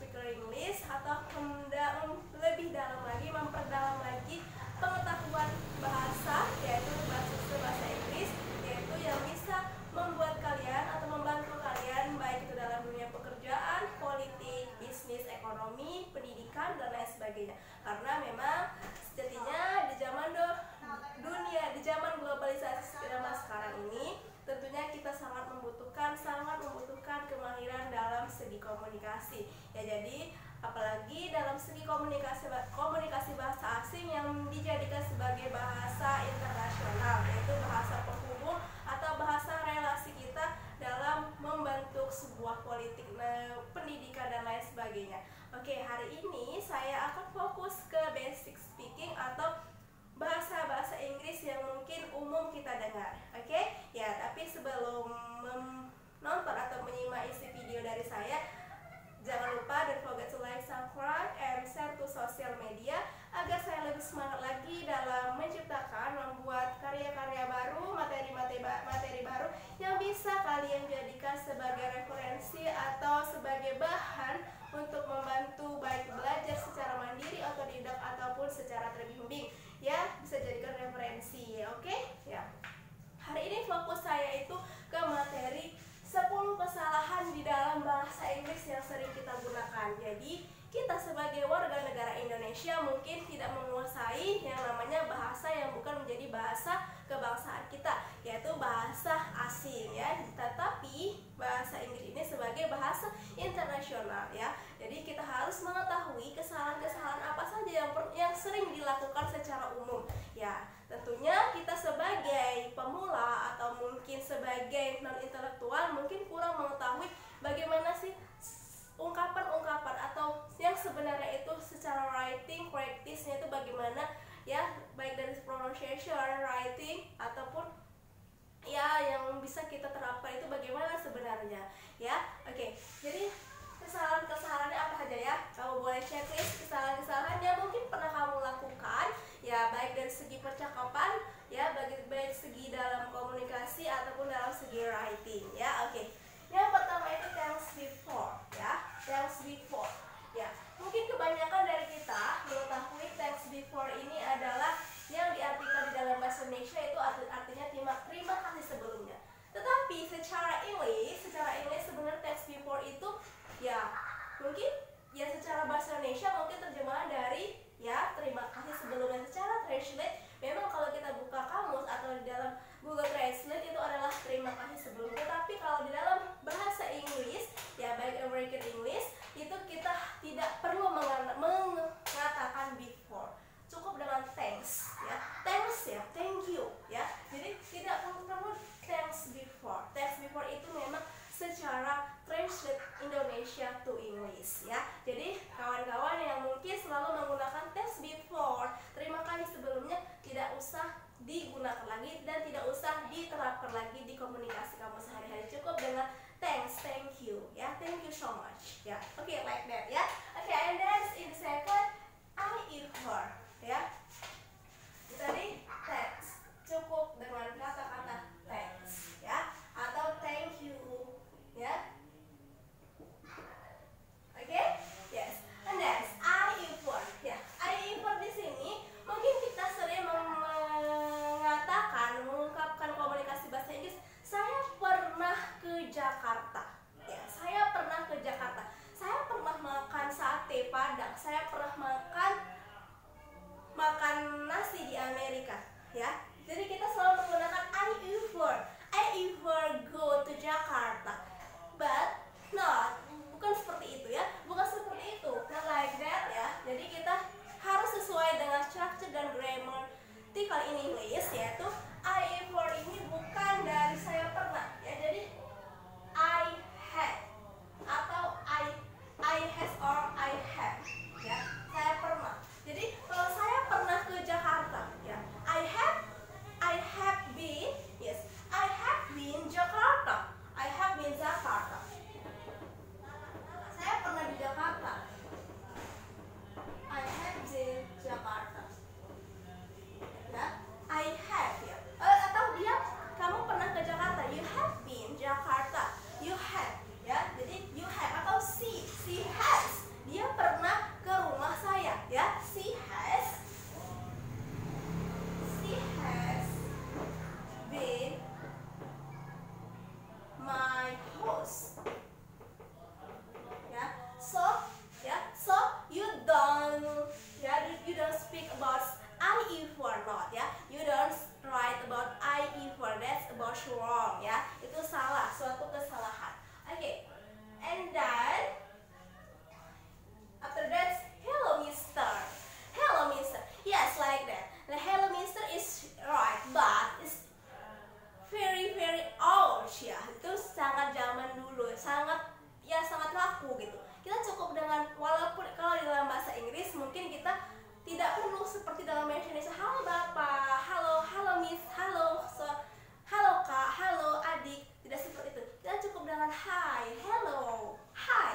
speaker English atau lebih dalam lagi, memperdalam lagi pengetahuan bahasa, yaitu bahasa Inggris, yaitu yang bisa membuat kalian atau membantu kalian baik itu dalam dunia pekerjaan, politik, bisnis, ekonomi, pendidikan, dan lain sebagainya. Karena memang sejatinya di zaman globalisasi zaman sekarang ini, tentunya kita sangat membutuhkan kemahiran dalam segi komunikasi. Ya, jadi apalagi dalam segi komunikasi bahasa asing yang dijadikan sebagai bahasa internasional, yaitu bahasa penghubung atau bahasa relasi kita dalam membentuk sebuah politik, pendidikan, dan lain sebagainya. Oke, hari ini saya akan fokus ke basic speaking atau bahasa-bahasa Inggris yang mungkin umum kita dengar. Oke? Ya, tapi sebelum menonton atau menyimak isi video dari saya, jangan lupa don't forget to like, subscribe, and share to social media agar saya lebih semangat lagi dalam menciptakan, membuat karya-karya baru, materi baru yang bisa kalian jadikan sebagai referensi atau sebagai bahan untuk membantu baik belajar secara mandiri, otodidak, ataupun secara terbimbing. Ya, bisa jadikan referensi. Oke? Ya. Hari ini fokus saya itu ke materi 10 kesalahan di dalam bahasa Inggris yang sering kita gunakan. Jadi, kita sebagai warga negara Indonesia mungkin tidak menguasai yang namanya bahasa yang bukan menjadi bahasa kebangsaan kita, yaitu bahasa asing ya. Tetapi bahasa Inggris ini sebagai bahasa internasional ya. Jadi kita harus mengetahui kesalahan-kesalahan apa saja yang sering dilakukan secara umum. Ya, tentunya kita sebagai pemula atau mungkin sebagai non-intelektual mungkin kurang mengetahui bagaimana sih ungkapan-ungkapan atau yang sebenarnya itu secara writing practice-nya itu bagaimana ya, baik dari pronunciation, writing, ataupun ya yang bisa kita terapkan itu bagaimana sebenarnya ya. Oke, jadi kesalahan-kesalahannya apa saja ya? Kamu boleh checklist kesalahan-kesalahan yang mungkin pernah kamu lakukan ya, baik dari segi percakapan ya, baik segi dalam komunikasi ataupun dalam segi writing ya. Oke, yang pertama itu thanks before ya, thanks before ya. Mungkin kebanyakan dari kita mengetahui thanks before ini adalah yang diartikan di dalam bahasa Indonesia itu artinya terima kasih sebelumnya. Tetapi secara English sebenarnya thanks before itu ya mungkin ya secara bahasa Indonesia mungkin terjemahan dari ya terima kasih sebelumnya. Secara translate memang kalau kita buka kamus atau di dalam Google Translate itu adalah terima kasih sebelumnya. Tapi kalau di dalam bahasa Inggris ya, baik American English, itu kita tidak perlu mengatakan before, cukup dengan thanks ya, thanks ya, thank you ya. Jadi tidak perlu thanks before. Thanks before itu memang secara translate Indonesia to English ya. Jadi kawan-kawan yang mungkin selalu menggunakan thanks before, terima kasih sebelumnya, tidak usah digunakan lagi dan tidak usah diterapkan lagi di komunikasi kamu sehari-hari. Cukup dengan thanks, thank you ya, thank you so much ya. Oke, like that ya. Oke, and then in the second I infer ya. Tadi thanks, cukup dengan kata-kata thanks ya, atau thank you ya. Oke, yes. And then I infer ya. I infer di sini mungkin kita sering mengungkapkan komunikasi bahasa Inggris. Saya pernah ke Jakarta ya, saya pernah ke Jakarta. Saya wrong ya, itu salah, suatu kesalahan. Oke, and then after that, hello mister, hello mister, yes like that. The hello mister is right, but it's very old ya, itu sangat zaman dulu, sangat laku gitu. Kita cukup dengan, walaupun kalau di dalam bahasa Inggris mungkin kita tidak perlu seperti dalam bahasa Indonesia, halo bapak, halo miss, halo kak, halo adik, tidak seperti itu. Kita cukup dengan hi, hello, hi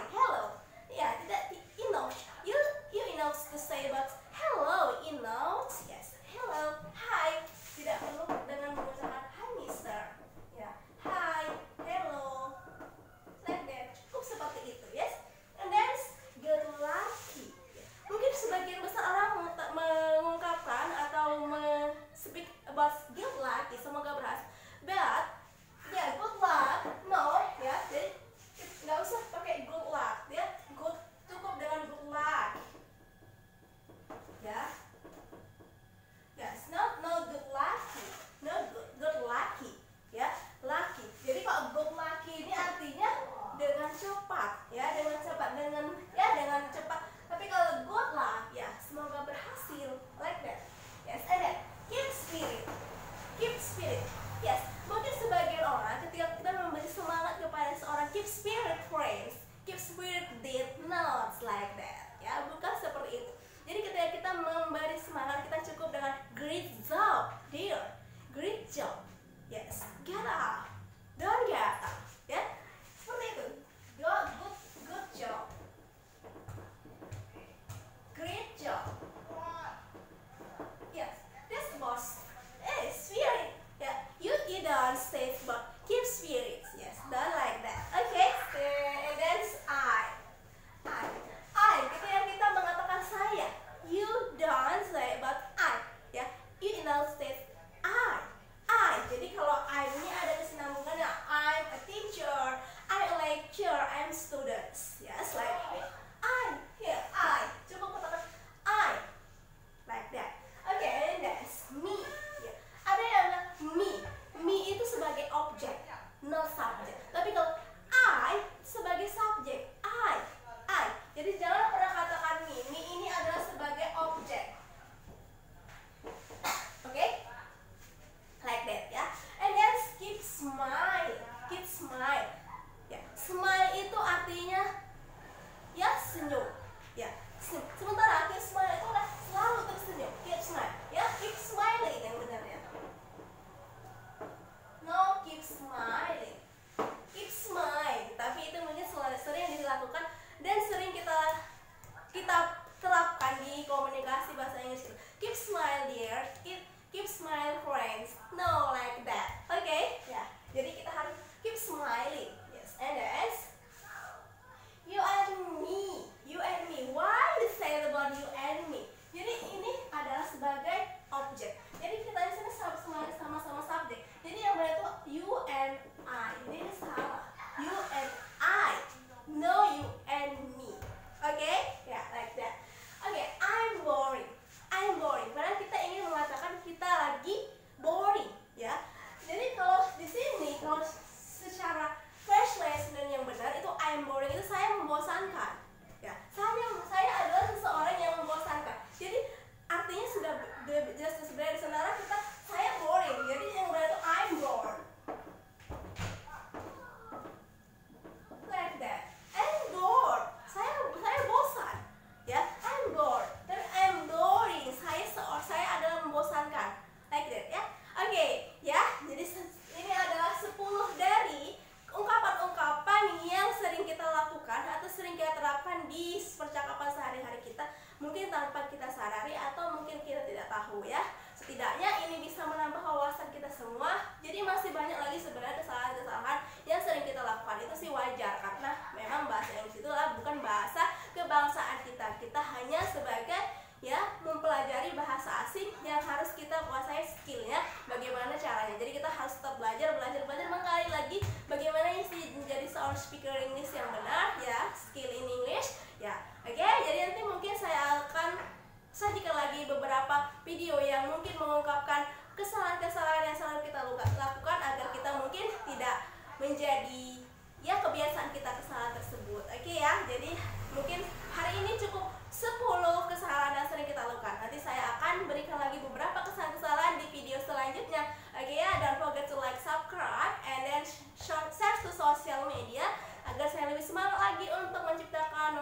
menjadi ya kebiasaan kita kesalahan tersebut. Oke ya, jadi mungkin hari ini cukup 10 kesalahan yang sering kita lakukan. Nanti saya akan berikan lagi beberapa kesalahan-kesalahan di video selanjutnya. Oke ya, don't forget to like, subscribe, and then share to social media agar saya lebih semangat lagi untuk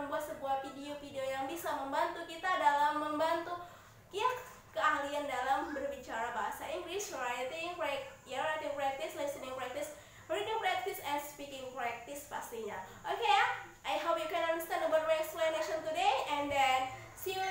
membuat sebuah video-video yang bisa membantu kita dalam membantu ya keahlian dalam berbicara bahasa Inggris, writing practice, listening practice, reading practice, and speaking practice pastinya. Okay ya, I hope you can understand about my explanation today, and then see you